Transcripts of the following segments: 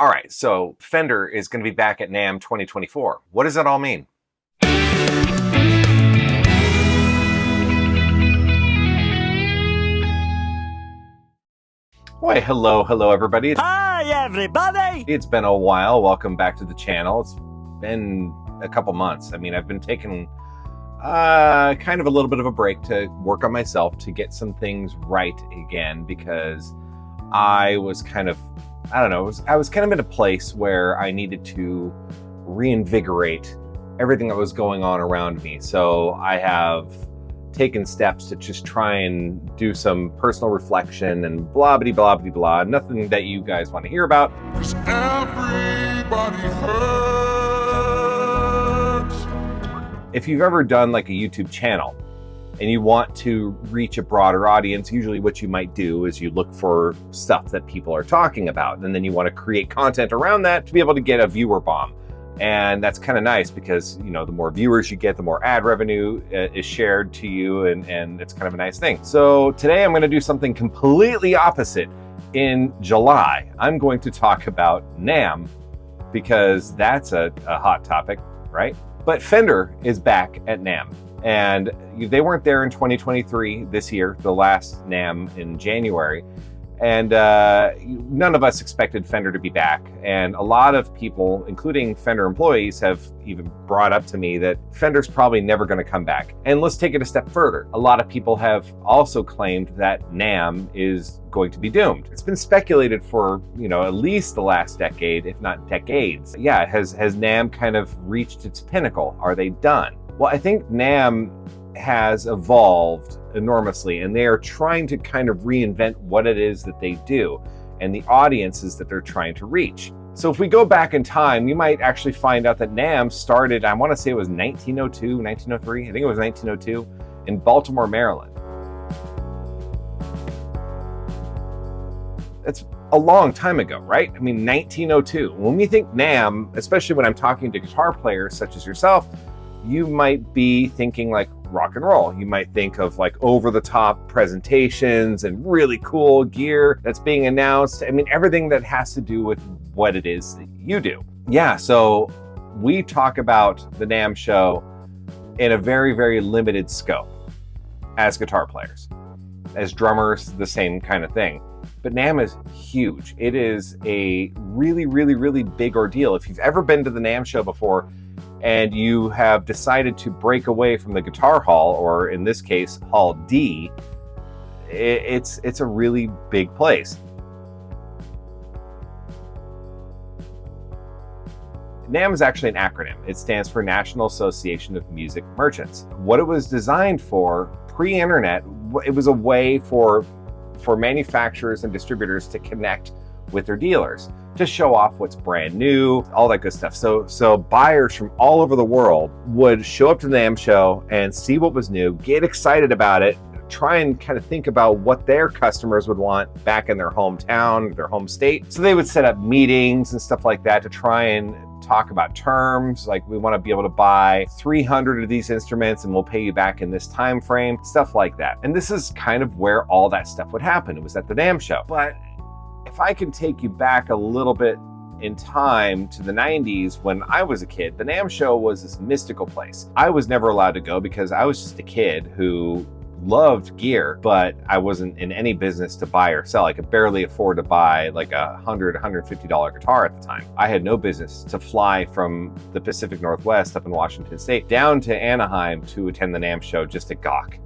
All right, so Fender is going to be back at NAMM 2024. What does that all mean? Why, hello everybody. Hi everybody! It's been a while. Welcome back to the channel. It's been a couple months. I mean, I've been taking kind of a little bit of a break to work on myself, to get some things right again, because I was kind of, I was kind of in a place where I needed to reinvigorate everything that was going on around me. So I have taken steps to just try and do some personal reflection and blah blah blah blah blah. Nothing that you guys want to hear about. 'Cause everybody hurts. If you've ever done like a YouTube channel and you want to reach a broader audience, usually what you might do is you look for stuff that people are talking about, and then you want to create content around that to be able to get a viewer bomb. And that's kind of nice because, you know, the more viewers you get, the more ad revenue is shared to you, and it's kind of a nice thing. So today I'm going to do something completely opposite. In July, I'm going to talk about NAMM, because that's a hot topic, right? But Fender is back at NAMM, and they weren't there in 2023 this year, the last NAMM in January. And none of us expected Fender to be back. And a lot of people, including Fender employees, have even brought up to me that Fender's probably never going to come back. And let's take it a step further. A lot of people have also claimed that NAMM is going to be doomed. It's been speculated for, you know, at least the last decade, if not decades. Yeah, has NAMM kind of reached its pinnacle? Are they done? Well, I think NAMM has evolved enormously, and they are trying to kind of reinvent what it is that they do and the audiences that they're trying to reach. So if we go back in time, you might actually find out that NAMM started, I want to say it was 1902, 1903, I think it was 1902, in Baltimore, Maryland. That's a long time ago, right? I mean, 1902. When we think NAMM, especially when I'm talking to guitar players such as yourself, you might be thinking like rock and roll. You might think of like over-the-top presentations and really cool gear that's being announced. I mean, everything that has to do with what it is that you do. Yeah, so we talk about the NAMM show in a very, very limited scope as guitar players. As drummers, the same kind of thing. But NAMM is huge. It is a really, really, really big ordeal. If you've ever been to the NAMM show before, and you have decided to break away from the guitar hall, or in this case, Hall D, it's a really big place. NAMM is actually an acronym. It stands for National Association of Music Merchants. What it was designed for, pre-internet, it was a way for manufacturers and distributors to connect with their dealers, to show off what's brand new, all that good stuff. So buyers from all over the world would show up to the NAMM show and see what was new, get excited about it, try and kind of think about what their customers would want back in their hometown, their home state. So they would set up meetings and stuff like that to try and talk about terms, like we want to be able to buy 300 of these instruments and we'll pay you back in this time frame, stuff like that. And this is kind of where all that stuff would happen. It was at the NAMM show. But if I can take you back a little bit in time to the 90s when I was a kid, the NAMM show was this mystical place. I was never allowed to go because I was just a kid who loved gear, but I wasn't in any business to buy or sell. I could barely afford to buy like $150 guitar at the time. I had no business to fly from the Pacific Northwest up in Washington State down to Anaheim to attend the NAMM show just to gawk.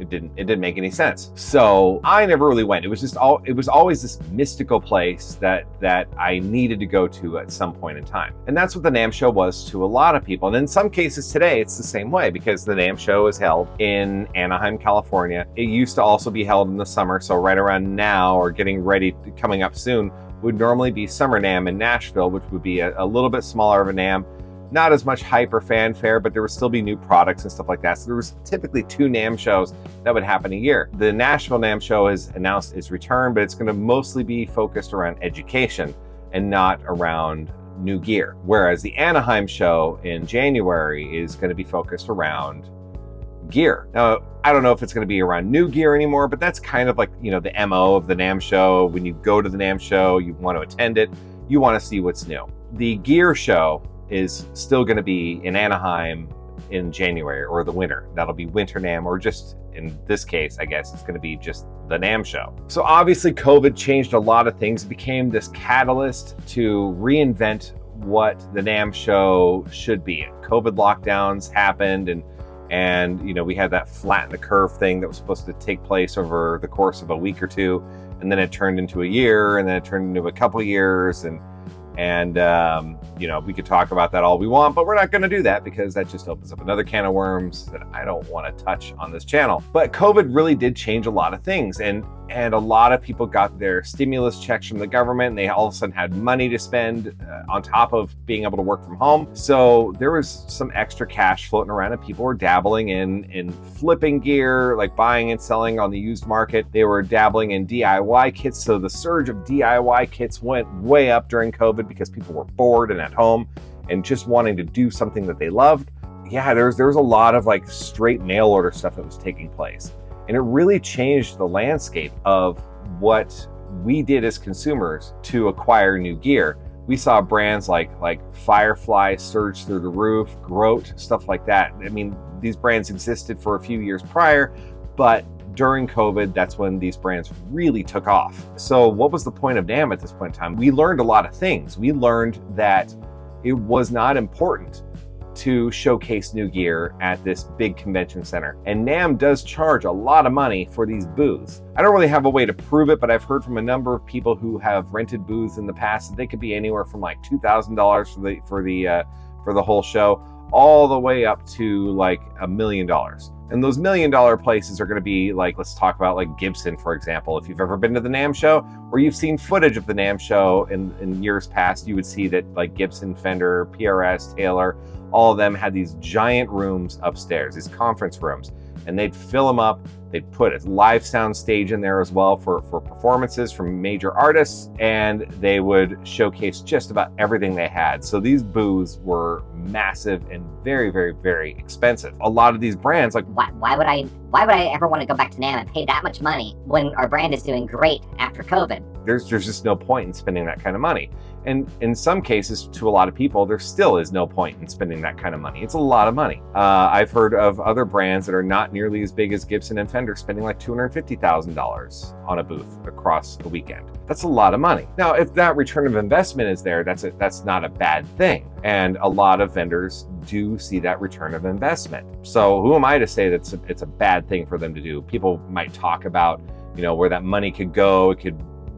It didn't make any sense. So I never really went. It was always this mystical place that I needed to go to at some point in time. And that's what the NAMM show was to a lot of people. And in some cases today, it's the same way because the NAMM show is held in Anaheim, California. It used to also be held in the summer. So right around now or getting ready, coming up soon, would normally be Summer NAMM in Nashville, which would be a little bit smaller of a NAMM. Not as much hype or fanfare, but there would still be new products and stuff like that. So there was typically 2 NAMM shows that would happen a year. The Nashville NAMM show has announced its return, but it's going to mostly be focused around education and not around new gear. Whereas the Anaheim show in January is going to be focused around gear. Now, I don't know if it's going to be around new gear anymore, but that's kind of like, you know, the MO of the NAMM show. When you go to the NAMM show, you want to attend it. you want to see what's new. The gear show is still going to be in Anaheim in January, or the winter. That'll be Winter NAMM, or just in this case, I guess it's going to be just the NAMM show. So obviously COVID changed a lot of things. It became this catalyst to reinvent what the NAMM show should be. COVID lockdowns happened, and you know, we had that flatten the curve thing that was supposed to take place over the course of a week or two, and then it turned into a year, and then it turned into a couple of years, and you know, we could talk about that all we want, but we're not going to do that because that just opens up another can of worms that I don't want to touch on this channel. But COVID really did change a lot of things, and a lot of people got their stimulus checks from the government, and they all of a sudden had money to spend on top of being able to work from home. So there was some extra cash floating around, and people were dabbling in flipping gear, like buying and selling on the used market. They were dabbling in DIY kits. So the surge of DIY kits went way up during COVID because people were bored and at home and just wanting to do something that they loved. Yeah, there was a lot of like straight mail order stuff that was taking place. And it really changed the landscape of what we did as consumers to acquire new gear. We saw brands like Firefly surge through the roof, Grote, stuff like that. I mean, these brands existed for a few years prior, but during COVID, that's when these brands really took off. So what was the point of NAMM at this point in time? We learned a lot of things. We learned that it was not important to showcase new gear at this big convention center. And NAMM does charge a lot of money for these booths. I don't really have a way to prove it, but I've heard from a number of people who have rented booths in the past that they could be anywhere from like $2,000 for the whole show, all the way up to like $1 million. And those $1 million places are going to be like, let's talk about like Gibson, for example. If you've ever been to the NAMM show, or you've seen footage of the NAMM show in years past, you would see that like Gibson, Fender, PRS, Taylor, all of them had these giant rooms upstairs, these conference rooms, and they'd fill them up. They'd put a live sound stage in there as well for performances from major artists, and they would showcase just about everything they had. So these booths were massive and very, very, very expensive. A lot of these brands, like why would I ever want to go back to NAMM and pay that much money when our brand is doing great after COVID? There's just no point in spending that kind of money. And in some cases, to a lot of people, there still is no point in spending that kind of money. It's a lot of money. I've heard of other brands that are not nearly as big as Gibson and Fender spending like $250,000 on a booth across the weekend. That's a lot of money. Now, if that return of investment is there, that's not a bad thing. And a lot of vendors do see that return of investment. So who am I to say that it's a bad thing for them to do? People might talk about, you know, where that money could go.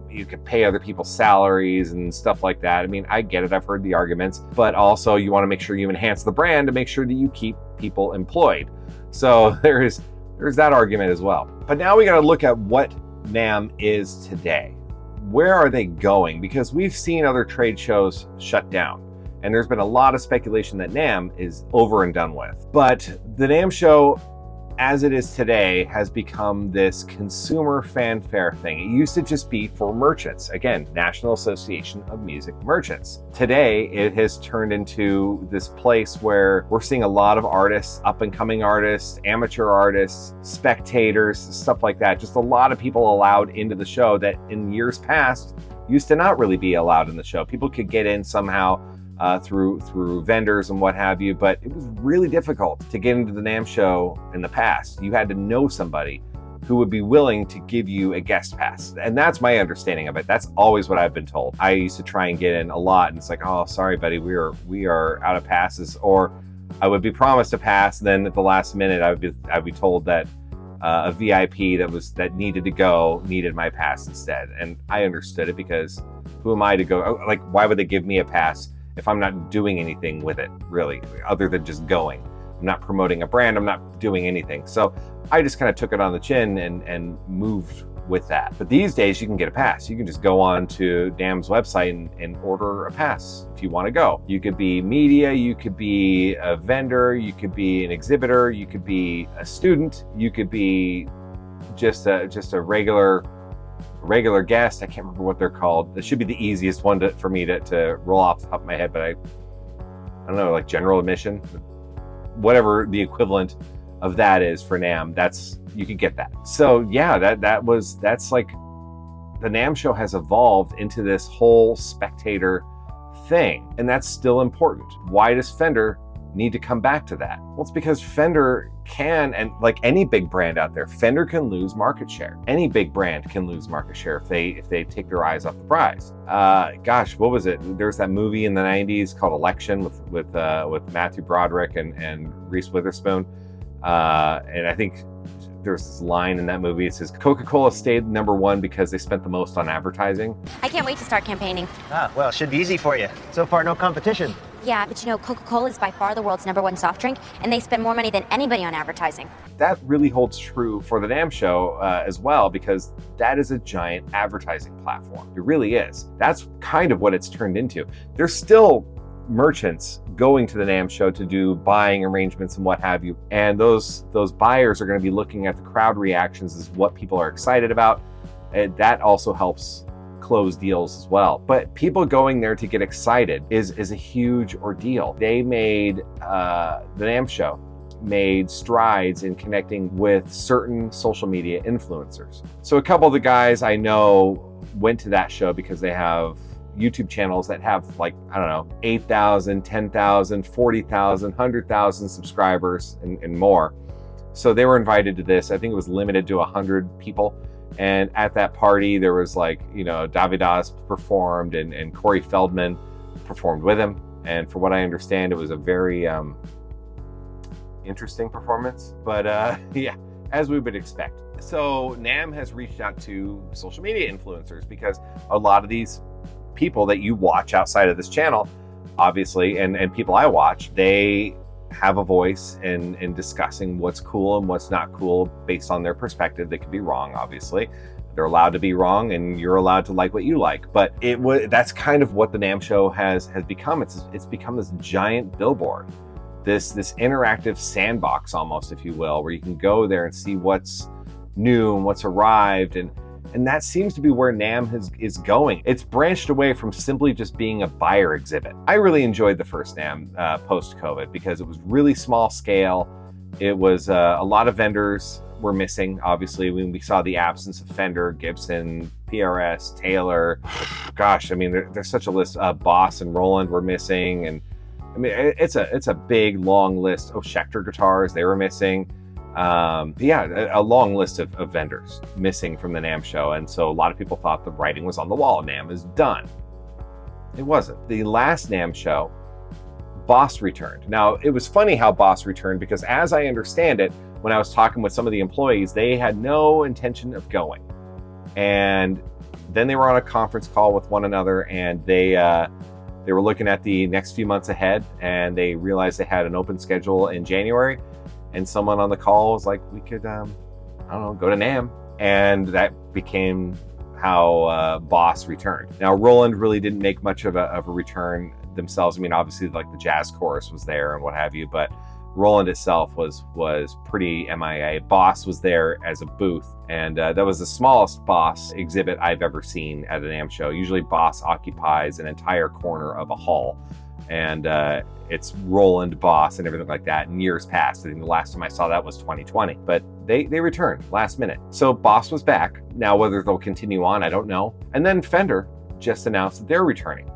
You could pay other people's salaries and stuff like that. I mean, I get it. I've heard the arguments, but also you want to make sure you enhance the brand to make sure that you keep people employed. So there's that argument as well. But now we got to look at what NAMM is today. Where are they going? Because we've seen other trade shows shut down, and there's been a lot of speculation that NAMM is over and done with. But the NAMM show, as it is today, has become this consumer fanfare thing. It used to just be for merchants. Again, National Association of Music Merchants. Today, it has turned into this place where we're seeing a lot of artists, up and coming artists, amateur artists, spectators, stuff like that. Just a lot of people allowed into the show that in years past used to not really be allowed in the show. People could get in somehow through vendors and what have you, but it was really difficult to get into the NAMM show in the past. You had to know somebody who would be willing to give you a guest pass. And that's my understanding of it. That's always what I've been told. I used to try and get in a lot, and it's like, oh, sorry, buddy, we are out of passes. Or I would be promised a pass, then at the last minute, I'd be told that a VIP that needed to go needed my pass instead. And I understood it, because who am I to go? Like, why would they give me a pass if I'm not doing anything with it, really, other than just going? I'm not promoting a brand, I'm not doing anything. So I just kind of took it on the chin and moved with that. But these days you can get a pass. You can just go on to NAMM's website and order a pass if you want to go. You could be media, you could be a vendor, you could be an exhibitor, you could be a student, you could be just a regular guest. I can't remember what they're called. This should be the easiest one for me to roll off the top of my head, but I don't know, like general admission, whatever the equivalent of that is for NAMM. You could get that. So yeah, that's the NAMM show has evolved into this whole spectator thing, and that's still important. Why does Fender need to come back to that? Well, it's because Fender can, and like any big brand out there, Fender can lose market share. Any big brand can lose market share if they take their eyes off the prize. Gosh, what was it? There's that movie in the 90s called Election with Matthew Broderick and Reese Witherspoon. And I think there's this line in that movie. It says, Coca-Cola stayed #1 because they spent the most on advertising. I can't wait to start campaigning. Well, it should be easy for you. So far, no competition. Yeah, but you know, Coca-Cola is by far the world's #1 soft drink, and they spend more money than anybody on advertising. That really holds true for the NAMM show as well, because that is a giant advertising platform. It really is. That's kind of what it's turned into. There's still merchants going to the NAMM show to do buying arrangements and what have you, and those buyers are going to be looking at the crowd reactions as what people are excited about, and that also helps close deals as well. But people going there to get excited is a huge ordeal. They made the NAMM show made strides in connecting with certain social media influencers. So a couple of the guys I know went to that show because they have YouTube channels that have, like, I don't know, 8,000, 10,000, 40,000, 100,000 subscribers and more. So they were invited to this. I think it was limited to 100 people. And at that party, there was, like, you know, Davidas performed and Corey Feldman performed with him. And for what I understand, it was a very interesting performance. But yeah, as we would expect. So NAMM has reached out to social media influencers because a lot of these people that you watch outside of this channel, obviously, and people I watch, they have a voice in discussing what's cool and what's not cool based on their perspective. They could be wrong, obviously. They're allowed to be wrong, and you're allowed to like what you like. But that's kind of what the NAMM show has become. It's become this giant billboard, this interactive sandbox almost, if you will, where you can go there and see what's new and what's arrived, and that seems to be where NAMM is going. It's branched away from simply just being a buyer exhibit. I really enjoyed the first NAMM post-COVID because it was really small scale. It was a lot of vendors were missing, obviously, when we saw the absence of Fender, Gibson, PRS, Taylor. Gosh, I mean, there's such a list. Boss and Roland were missing, and I mean, it's a big, long list. Oh, Schecter guitars, they were missing. Yeah, a long list of vendors missing from the NAMM show. And so a lot of people thought the writing was on the wall. NAMM is done. It wasn't. The last NAMM show, Boss returned. Now, it was funny how Boss returned because, as I understand it, when I was talking with some of the employees, they had no intention of going. And then they were on a conference call with one another, and they were looking at the next few months ahead, and they realized they had an open schedule in January. And someone on the call was like, we could, I don't know, go to NAMM. And that became how Boss returned. Now, Roland really didn't make much of a return themselves. I mean, obviously, like, the jazz chorus was there and what have you, but Roland itself was pretty MIA. Boss was there as a booth, and that was the smallest Boss exhibit I've ever seen at an NAMM show. Usually Boss occupies an entire corner of a hall, and it's Roland, Boss, and everything like that. In years past, I think the last time I saw that was 2020, but they returned last minute. So Boss was back. Now, whether they'll continue on, I don't know. And then Fender just announced that they're returning.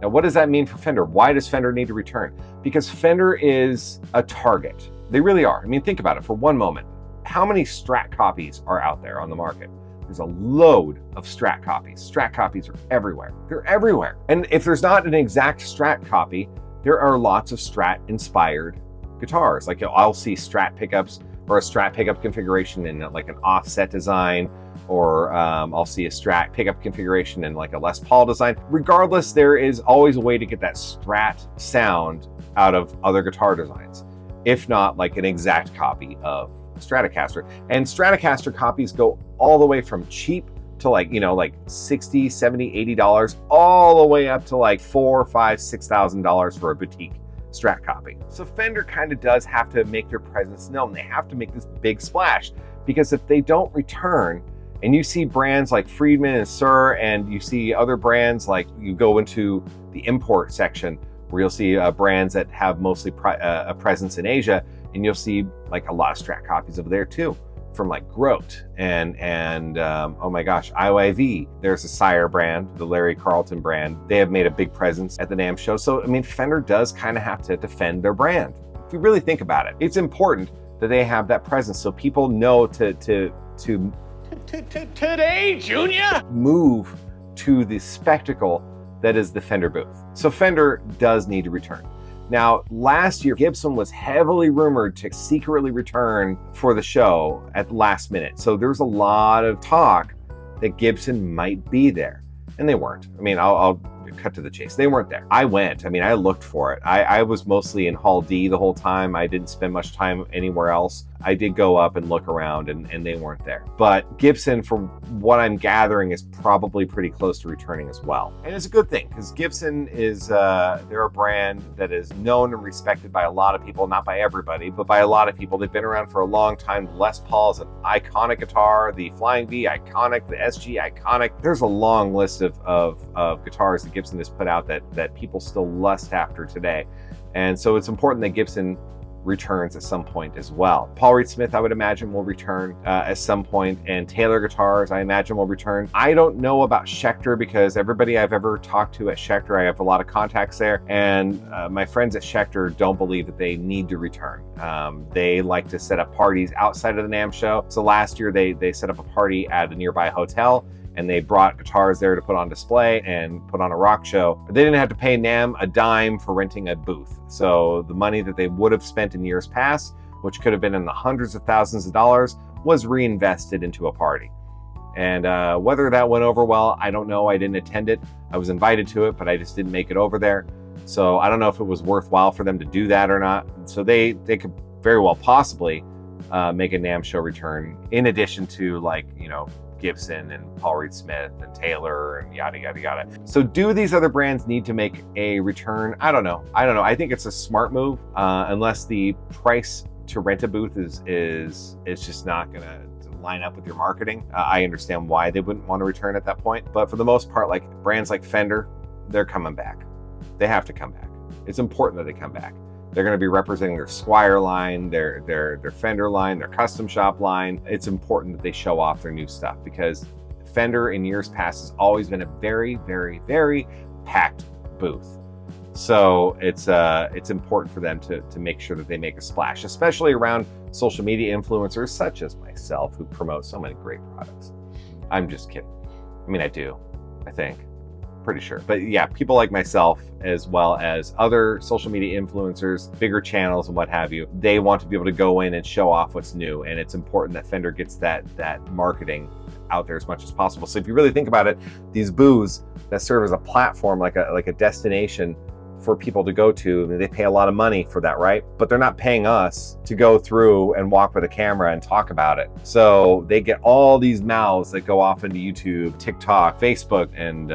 Now, what does that mean for Fender? Why does Fender need to return? Because Fender is a target. They really are. I mean, think about it for one moment. How many Strat copies are out there on the market? There's a load of Strat copies. Strat copies are everywhere. They're everywhere. And if there's not an exact Strat copy, there are lots of Strat-inspired guitars. Like, I'll see Strat pickups or a Strat pickup configuration in like an offset design, or I'll see a Strat pickup configuration in like a Les Paul design. Regardless, there is always a way to get that Strat sound out of other guitar designs, if not like an exact copy of Stratocaster. And Stratocaster copies go all the way from cheap to like, you know, like $60, $70, $80, all the way up to like $4,000, $5,000, $6,000 for a boutique Strat copy. So Fender kind of does have to make their presence known. They have to make this big splash, because if they don't return, and you see brands like Friedman and Sir, and you see other brands, like you go into the import section where you'll see brands that have mostly a presence in Asia, and you'll see like a lot of Strat copies over there too. from like Grote and oh my gosh, IYV. There's a Sire brand, the Larry Carlton brand. They have made a big presence at the NAMM show. So I mean, Fender does kind of have to defend their brand. If you really think about it, it's important that they have that presence so people know today, Junior, move to the spectacle that is the Fender booth. So Fender does need to return. Now, last year, Gibson was heavily rumored to secretly return for the show at the last minute. So there's a lot of talk that Gibson might be there, and they weren't. I mean, I'll cut to the chase. They weren't there. I went. I mean, I looked for it. I was mostly in Hall D the whole time. I didn't spend much time anywhere else. I did go up and look around, and they weren't there. But Gibson, from what I'm gathering, is probably pretty close to returning as well. And it's a good thing, because Gibson is, they're a brand that is known and respected by a lot of people, not by everybody, but by a lot of people. They've been around for a long time. The Les Paul is an iconic guitar, the Flying V, iconic, the SG, iconic. There's a long list of guitars that Gibson has put out that people still lust after today. And so it's important that Gibson returns at some point as well. Paul Reed Smith, I would imagine, will return at some point, and Taylor guitars, I imagine, will return. I don't know about Schecter, because everybody I've ever talked to at Schecter, I have a lot of contacts there, and my friends at Schecter don't believe that they need to return. They like to set up parties outside of the NAMM show. So last year they set up a party at a nearby hotel, and they brought guitars there to put on display and put on a rock show. They didn't have to pay NAMM a dime for renting a booth. So the money that they would have spent in years past, which could have been in the hundreds of thousands of dollars, was reinvested into a party. And whether that went over well, I don't know. I didn't attend it. I was invited to it, but I just didn't make it over there. So I don't know if it was worthwhile for them to do that or not. So they could very well possibly make a NAMM show return, in addition to, like, you know, Gibson and Paul Reed Smith and Taylor and yada, yada, yada. So do these other brands need to make a return? I don't know. I think it's a smart move, unless the price to rent a booth is just not gonna line up with your marketing. I understand why they wouldn't want to return at that point. But for the most part, like brands like Fender, they're coming back. They have to come back. It's important that they come back. They're going to be representing their Squier line, their Fender line, their custom shop line. It's important that they show off their new stuff, because Fender in years past has always been a very, very, very packed booth. So it's important for them to make sure that they make a splash, especially around social media influencers such as myself, who promote so many great products. I'm just kidding. I mean, I do, I think. Pretty sure. But yeah, people like myself, as well as other social media influencers, bigger channels and what have you, they want to be able to go in and show off what's new. And it's important that Fender gets that marketing out there as much as possible. So if you really think about it, these booths that serve as a platform, like a destination for people to go to, I mean, they pay a lot of money for that, right? But they're not paying us to go through and walk with a camera and talk about it. So they get all these mouths that go off into YouTube, TikTok, Facebook, and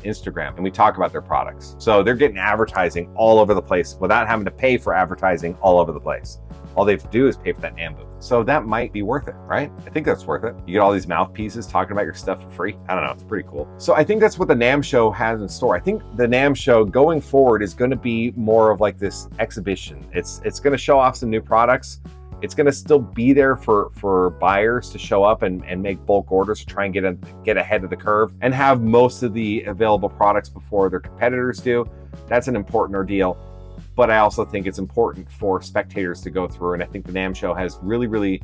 Instagram, and we talk about their products. So they're getting advertising all over the place without having to pay for advertising all over the place. All they have to do is pay for that NAMM booth. So that might be worth it, right? I think that's worth it. You get all these mouthpieces talking about your stuff for free. I don't know, it's pretty cool. So I think that's what the NAMM show has in store. I think the NAMM show going forward is going to be more of like this exhibition. It's going to show off some new products. It's going to still be there for buyers to show up and make bulk orders to try and get ahead of the curve and have most of the available products before their competitors do. That's an important ordeal. But I also think it's important for spectators to go through, and I think the NAMM show has really, really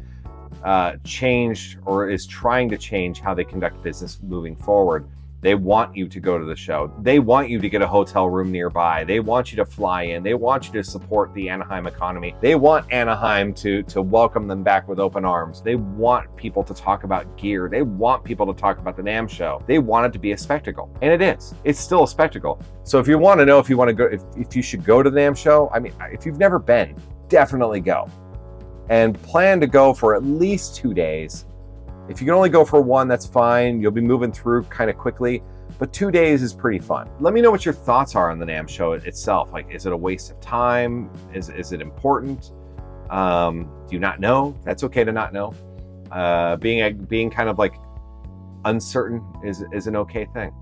changed, or is trying to change, how they conduct business moving forward. They want you to go to the show. They want you to get a hotel room nearby. They want you to fly in. They want you to support the Anaheim economy. They want Anaheim to welcome them back with open arms. They want people to talk about gear. They want people to talk about the NAMM show. They want it to be a spectacle, and it is. It's still a spectacle. So if you want to know if you want to go, if you should go to the NAMM show, I mean, if you've never been, definitely go, and plan to go for at least 2 days. If you can only go for one, that's fine. You'll be moving through kind of quickly, but 2 days is pretty fun. Let me know what your thoughts are on the NAMM show itself. Like, is it a waste of time? Is it important? Do you not know? That's okay to not know. Being kind of like uncertain is an okay thing.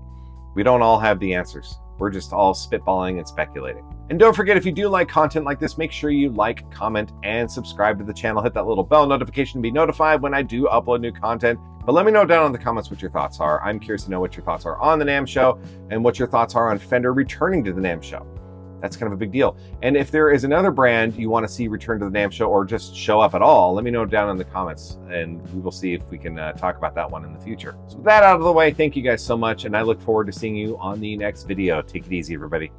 We don't all have the answers. We're just all spitballing and speculating. And don't forget, if you do like content like this, make sure you like, comment, and subscribe to the channel. Hit that little bell notification to be notified when I do upload new content. But let me know down in the comments what your thoughts are. I'm curious to know what your thoughts are on the NAMM show and what your thoughts are on Fender returning to the NAMM show. That's kind of a big deal. And if there is another brand you want to see return to the NAMM show or just show up at all, let me know down in the comments and we will see if we can talk about that one in the future. So with that out of the way, thank you guys so much. And I look forward to seeing you on the next video. Take it easy, everybody.